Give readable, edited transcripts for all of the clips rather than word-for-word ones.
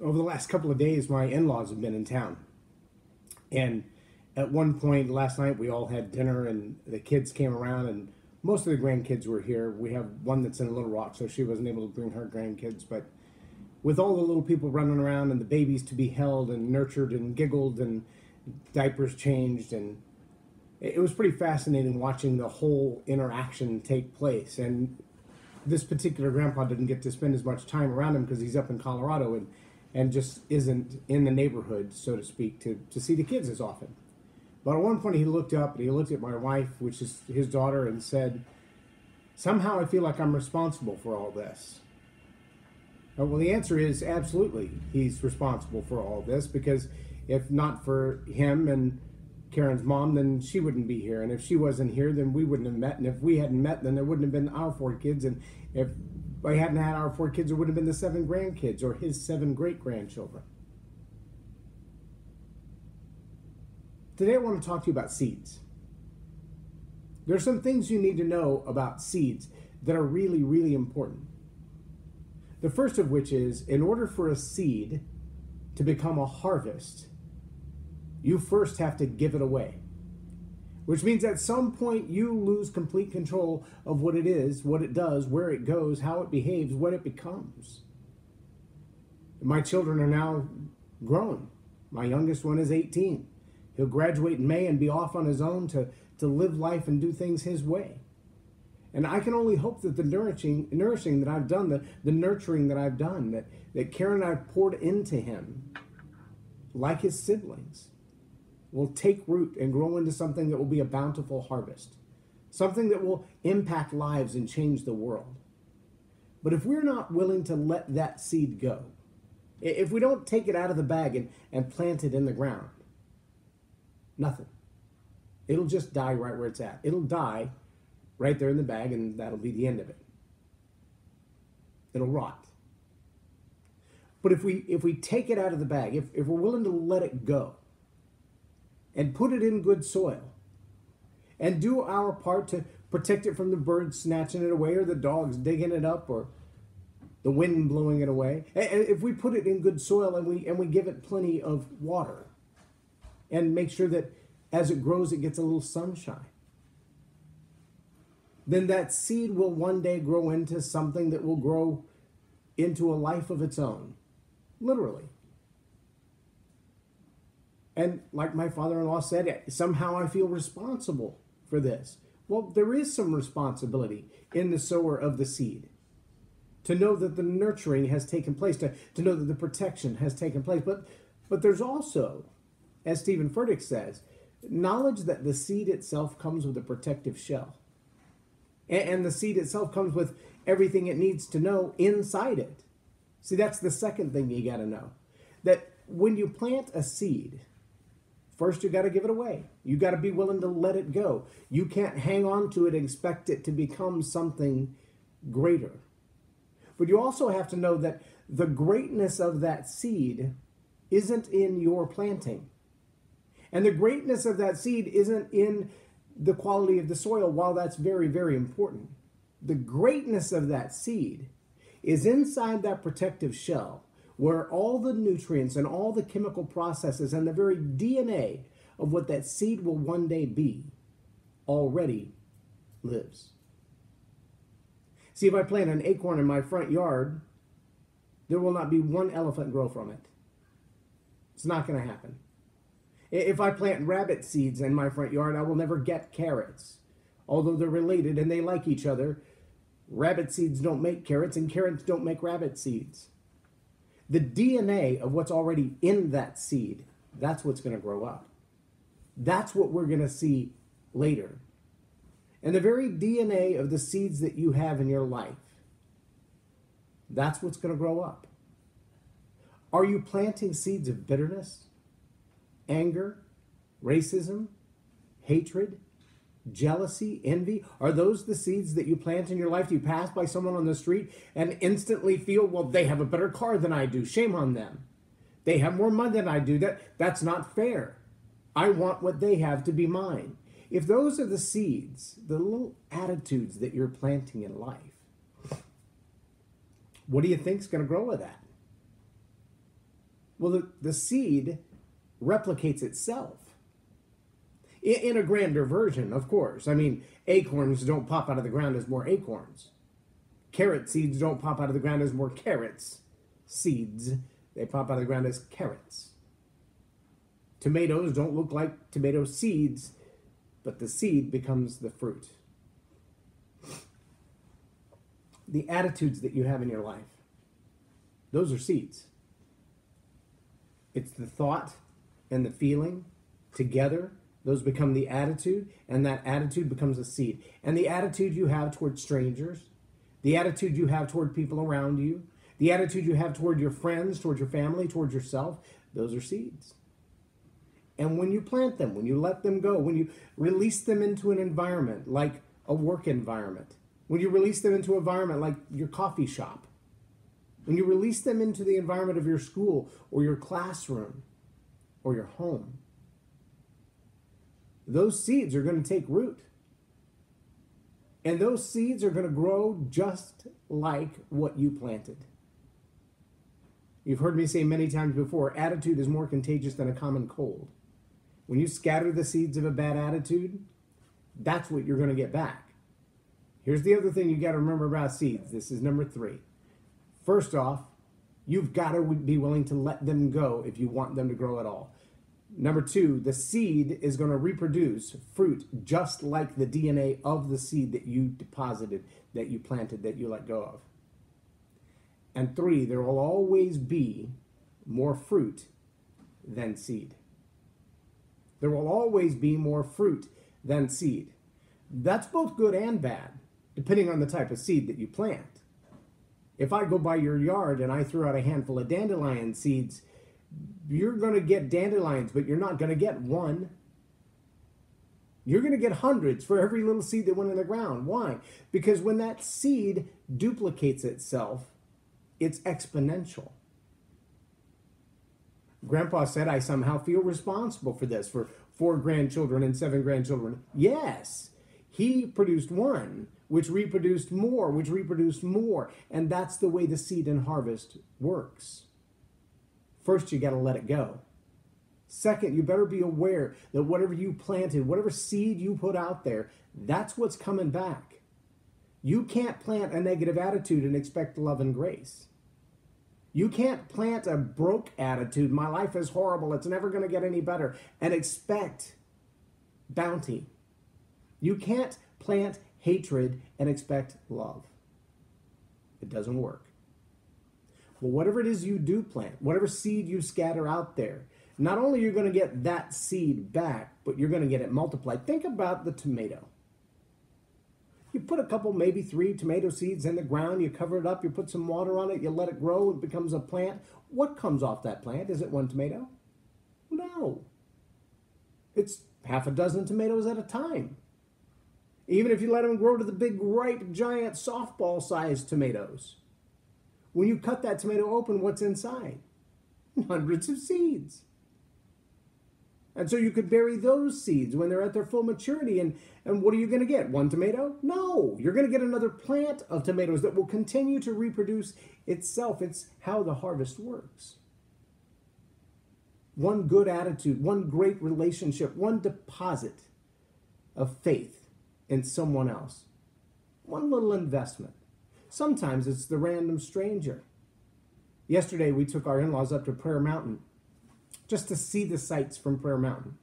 Over the last couple of days, my in-laws have been in town. And at one point last night, we all had dinner and the kids came around and most of the grandkids were here. We have one that's in Little Rock, so she wasn't able to bring her grandkids. But with all the little people running around and the babies to be held and nurtured and giggled and diapers changed, and it was pretty fascinating watching the whole interaction take place. And this particular grandpa didn't get to spend as much time around him because he's up in Colorado and just isn't in the neighborhood, so to speak, to see the kids as often. But at one point he looked up and he looked at my wife, which is his daughter, and said, "Somehow I feel like I'm responsible for all this." Well, the answer is absolutely he's responsible for all this, because if not for him and Karen's mom, then she wouldn't be here. And if she wasn't here, then we wouldn't have met. And if we hadn't met, then there wouldn't have been our 4 kids. And if I hadn't had our 4 kids, there would have been the 7 grandkids or his 7 great-grandchildren. Today I want to talk to you about seeds. There are some things you need to know about seeds that are really, really important. The first of which is, in order for a seed to become a harvest, you first have to give it away. Which means at some point you lose complete control of what it is, what it does, where it goes, how it behaves, what it becomes. My children are now grown. My youngest one is 18. He'll graduate in May and be off on his own to live life and do things his way. And I can only hope that the nourishing that I've done, the nurturing that I've done, that Karen and I poured into him, like his siblings, will take root and grow into something that will be a bountiful harvest, something that will impact lives and change the world. But if we're not willing to let that seed go, if we don't take it out of the bag and plant it in the ground, nothing. It'll just die right where it's at. It'll die right there in the bag, and that'll be the end of it. It'll rot. But if we take it out of the bag, if we're willing to let it go and put it in good soil and do our part to protect it from the birds snatching it away or the dogs digging it up or the wind blowing it away, and if we put it in good soil and we give it plenty of water and make sure that as it grows it gets a little sunshine, then that seed will one day grow into something that will grow into a life of its own, literally. And like my father-in-law said, somehow I feel responsible for this. Well, there is some responsibility in the sower of the seed, to know that the nurturing has taken place, to know that the protection has taken place. But there's also, as Stephen Furtick says, knowledge that the seed itself comes with a protective shell. And the seed itself comes with everything it needs to know inside it. See, that's the second thing you got to know. That when you plant a seed, first you got to give it away. You got to be willing to let it go. You can't hang on to it and expect it to become something greater. But you also have to know that the greatness of that seed isn't in your planting. And the greatness of that seed isn't in the quality of the soil, while that's very, very important. The greatness of that seed is inside that protective shell, where all the nutrients and all the chemical processes and the very DNA of what that seed will one day be already lives. See, if I plant an acorn in my front yard, there will not be one elephant grow from it. It's not going to happen. If I plant rabbit seeds in my front yard, I will never get carrots. Although they're related and they like each other, rabbit seeds don't make carrots and carrots don't make rabbit seeds. The DNA of what's already in that seed, that's what's going to grow up. That's what we're going to see later. And the very DNA of the seeds that you have in your life, that's what's going to grow up. Are you planting seeds of bitterness, anger, racism, hatred, jealousy, envy? Are those the seeds that you plant in your life? Do you pass by someone on the street and instantly feel, well, they have a better car than I do. Shame on them. They have more money than I do. That's not fair. I want what they have to be mine. If those are the seeds, the little attitudes that you're planting in life, what do you think is going to grow with that? Well, the seed replicates itself in a grander version, of course. I mean, acorns don't pop out of the ground as more acorns. Carrot seeds don't pop out of the ground as more carrots seeds. They pop out of the ground as carrots. Tomatoes don't look like tomato seeds, but the seed becomes the fruit. The attitudes that you have in your life, those are seeds. It's the thought and the feeling together. Those become the attitude, and that attitude becomes a seed. And the attitude you have toward strangers, the attitude you have toward people around you, the attitude you have toward your friends, toward your family, toward yourself, those are seeds. And when you plant them, when you let them go, when you release them into an environment like a work environment, when you release them into an environment like your coffee shop, when you release them into the environment of your school or your classroom or your home, those seeds are going to take root. And those seeds are going to grow just like what you planted. You've heard me say many times before, attitude is more contagious than a common cold. When you scatter the seeds of a bad attitude, that's what you're going to get back. Here's the other thing you got to remember about seeds. This is number 3. First off, you've got to be willing to let them go if you want them to grow at all. Number 2, the seed is going to reproduce fruit just like the DNA of the seed that you deposited, that you planted, that you let go of. And 3, there will always be more fruit than seed. There will always be more fruit than seed. That's both good and bad, depending on the type of seed that you plant. If I go by your yard and I throw out a handful of dandelion seeds, you're going to get dandelions, but you're not going to get one. You're going to get hundreds for every little seed that went in the ground. Why? Because when that seed duplicates itself, it's exponential. Grandpa said, I somehow feel responsible for this, for 4 grandchildren and 7 grandchildren. Yes, he produced one, which reproduced more, which reproduced more. And that's the way the seed and harvest works. First, you got to let it go. Second, you better be aware that whatever you planted, whatever seed you put out there, that's what's coming back. You can't plant a negative attitude and expect love and grace. You can't plant a broke attitude, my life is horrible, it's never going to get any better, and expect bounty. You can't plant hatred and expect love. It doesn't work. Well, whatever it is you do plant, whatever seed you scatter out there, not only are you going to get that seed back, but you're going to get it multiplied. Think about the tomato. You put a couple, maybe 3 tomato seeds in the ground, you cover it up, you put some water on it, you let it grow, it becomes a plant. What comes off that plant? Is it 1 tomato? No. It's half a dozen tomatoes at a time. Even if you let them grow to the big, ripe, giant, softball-sized tomatoes. When you cut that tomato open, what's inside? Hundreds of seeds. And so you could bury those seeds when they're at their full maturity. And what are you going to get? 1 tomato? No. You're going to get another plant of tomatoes that will continue to reproduce itself. It's how the harvest works. One good attitude, one great relationship, one deposit of faith in someone else. One little investment. Sometimes it's the random stranger. Yesterday, we took our in-laws up to Prayer Mountain just to see the sights from Prayer Mountain.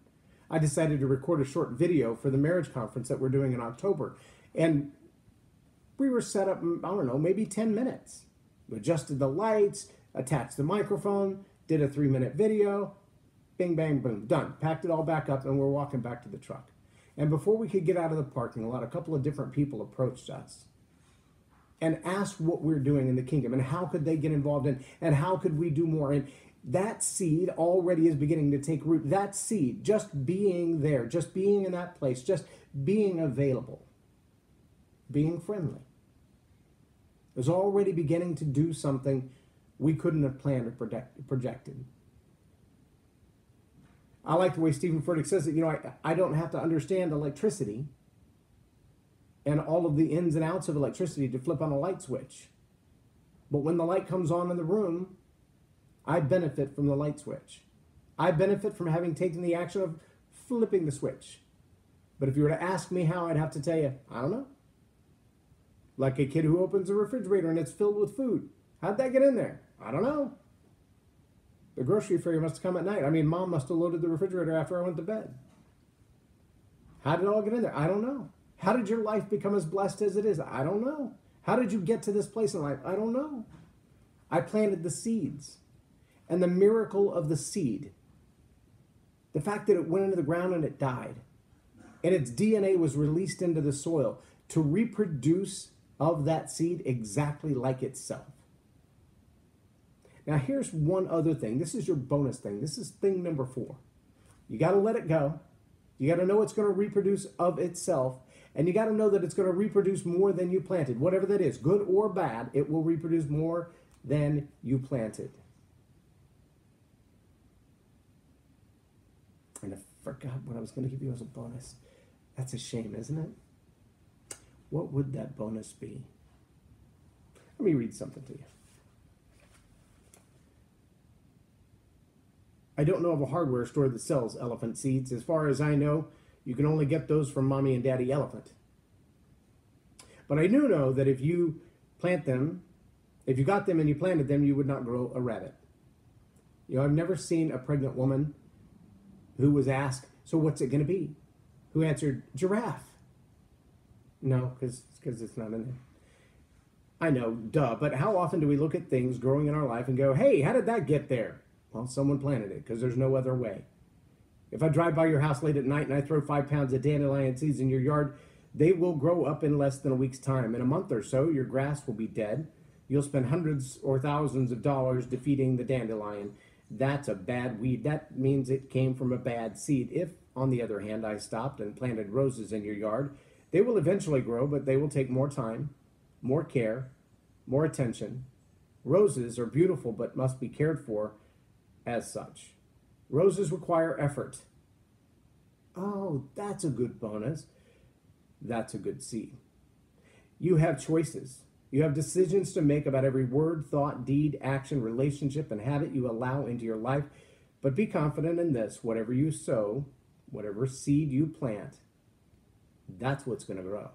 I decided to record a short video for the marriage conference that we're doing in October. And we were set up, I don't know, maybe 10 minutes. We adjusted the lights, attached the microphone, did a 3-minute video, bing, bang, boom, done. Packed it all back up, and we're walking back to the truck. And before we could get out of the parking lot, a couple of different people approached us and asked what we're doing in the kingdom and how could they get involved in, and how could we do more. And that seed already is beginning to take root. That seed, just being there, just being in that place, just being available, being friendly, is already beginning to do something we couldn't have planned or projected. I like the way Stephen Furtick says it. I don't have to understand electricity and all of the ins and outs of electricity to flip on a light switch. But when the light comes on in the room, I benefit from the light switch. I benefit from having taken the action of flipping the switch. But if you were to ask me how, I'd have to tell you, I don't know. Like a kid who opens a refrigerator and it's filled with food. How'd that get in there? I don't know. The grocery freighter must have come at night. I mean, Mom must have loaded the refrigerator after I went to bed. How did it all get in there? I don't know. How did your life become as blessed as it is? I don't know. How did you get to this place in life? I don't know. I planted the seeds. And the miracle of the seed, the fact that it went into the ground and it died, and its DNA was released into the soil to reproduce of that seed exactly like itself. Now here's one other thing. This is your bonus thing. This is thing number 4. You got to let it go. You got to know it's going to reproduce of itself. And you got to know that it's going to reproduce more than you planted. Whatever that is, good or bad, it will reproduce more than you planted. And I forgot what I was going to give you as a bonus. That's a shame, isn't it? What would that bonus be? Let me read something to you. I don't know of a hardware store that sells elephant seeds. As far as I know, you can only get those from Mommy and Daddy Elephant. But I do know that if you plant them, if you got them and you planted them, you would not grow a rabbit. You know, I've never seen a pregnant woman who was asked, so what's it going to be? Who answered, giraffe. No, because it's not in there. I know, duh, but how often do we look at things growing in our life and go, hey, how did that get there? Well, someone planted it, because there's no other way. If I drive by your house late at night and I throw 5 pounds of dandelion seeds in your yard, they will grow up in less than a week's time. In a month or so, your grass will be dead. You'll spend hundreds or thousands of dollars defeating the dandelion. That's a bad weed. That means it came from a bad seed. If, on the other hand, I stopped and planted roses in your yard, they will eventually grow, but they will take more time, more care, more attention. Roses are beautiful, but must be cared for as such. Roses require effort. Oh, that's a good bonus. That's a good seed. You have choices. You have decisions to make about every word, thought, deed, action, relationship, and habit you allow into your life. But be confident in this. Whatever you sow, whatever seed you plant, that's what's going to grow.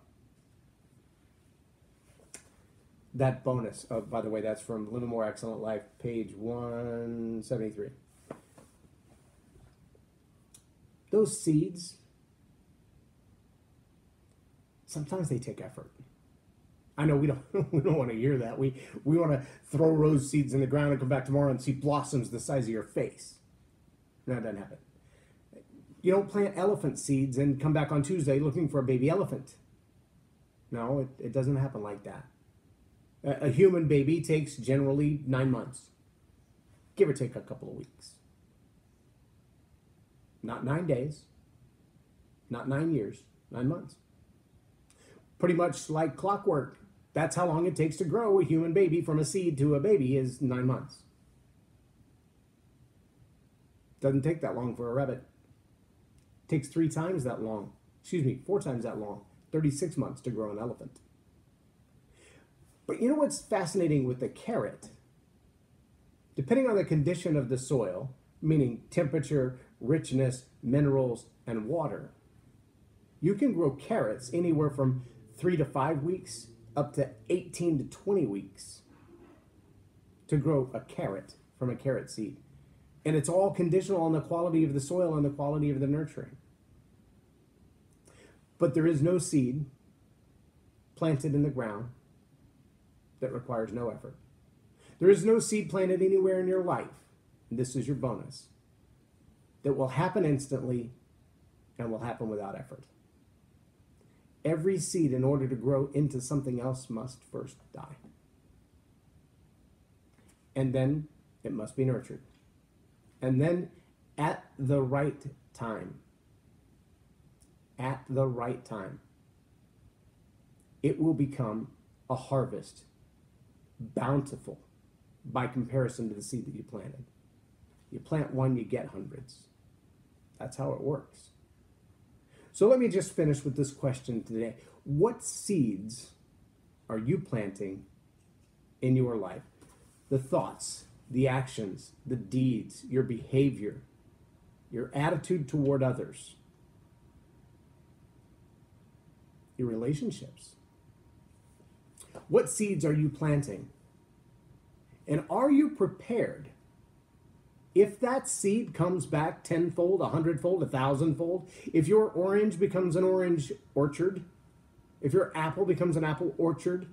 That bonus, by the way, that's from Live a More Excellent Life, page 173. Those seeds, sometimes they take effort. I know we don't want to hear that. We want to throw rose seeds in the ground and come back tomorrow and see blossoms the size of your face. No, that doesn't happen. You don't plant elephant seeds and come back on Tuesday looking for a baby elephant. No, it doesn't happen like that. A human baby takes generally 9 months, give or take a couple of weeks. Not 9 days, not 9 years, 9 months. Pretty much like clockwork. That's how long it takes to grow a human baby from a seed to a baby is 9 months. Doesn't take that long for a rabbit. It takes 3 times that long. 4 times that long. 36 months to grow an elephant. But you know what's fascinating with the carrot? Depending on the condition of the soil, meaning temperature, richness, minerals, and water, you can grow carrots anywhere from 3 to 5 weeks up to 18 to 20 weeks to grow a carrot from a carrot seed. And it's all conditional on the quality of the soil and the quality of the nurturing. But there is no seed planted in the ground that requires no effort. There is no seed planted anywhere in your life, and this is your bonus, that will happen instantly and will happen without effort. Every seed, in order to grow into something else, must first die. And then it must be nurtured. And then at the right time, it will become a harvest, bountiful by comparison to the seed that you planted. You plant one, you get hundreds. That's how it works. So let me just finish with this question today. What seeds are you planting in your life? The thoughts, the actions, the deeds, your behavior, your attitude toward others, your relationships. What seeds are you planting? And are you prepared? If that seed comes back tenfold, 100-fold, 1,000-fold, if your orange becomes an orange orchard, if your apple becomes an apple orchard,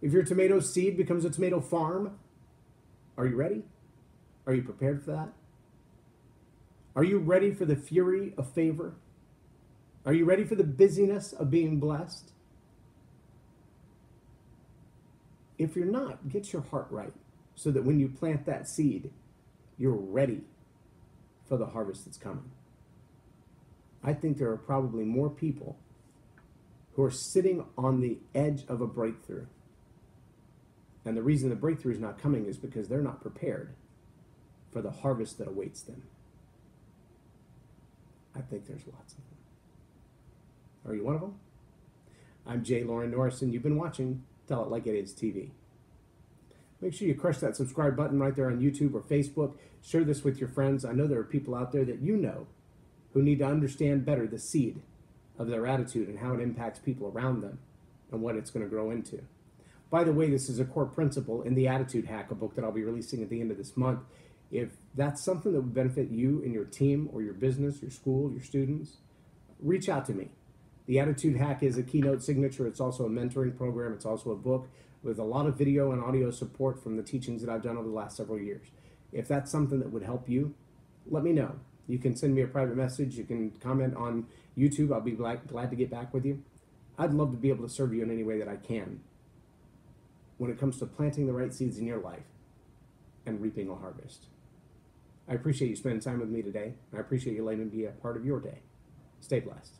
if your tomato seed becomes a tomato farm, are you ready? Are you prepared for that? Are you ready for the fury of favor? Are you ready for the busyness of being blessed? If you're not, get your heart right so that when you plant that seed, you're ready for the harvest that's coming. I think there are probably more people who are sitting on the edge of a breakthrough. And the reason the breakthrough is not coming is because they're not prepared for the harvest that awaits them. I think there's lots of them. Are you one of them? I'm J Loren Norris, and you've been watching Tell It Like It Is TV. Make sure you crush that subscribe button right there on YouTube or Facebook. Share this with your friends. I know there are people out there that you know who need to understand better the seed of their attitude and how it impacts people around them and what it's going to grow into. By the way, this is a core principle in the Attitude Hack, a book that I'll be releasing at the end of this month. If that's something that would benefit you and your team or your business, your school, your students, reach out to me. The Attitude Hack is a keynote signature. It's also a mentoring program. It's also a book with a lot of video and audio support from the teachings that I've done over the last several years. If that's something that would help you, let me know. You can send me a private message. You can comment on YouTube. I'll be glad to get back with you. I'd love to be able to serve you in any way that I can when it comes to planting the right seeds in your life and reaping a harvest. I appreciate you spending time with me today. I appreciate you letting me be a part of your day. Stay blessed.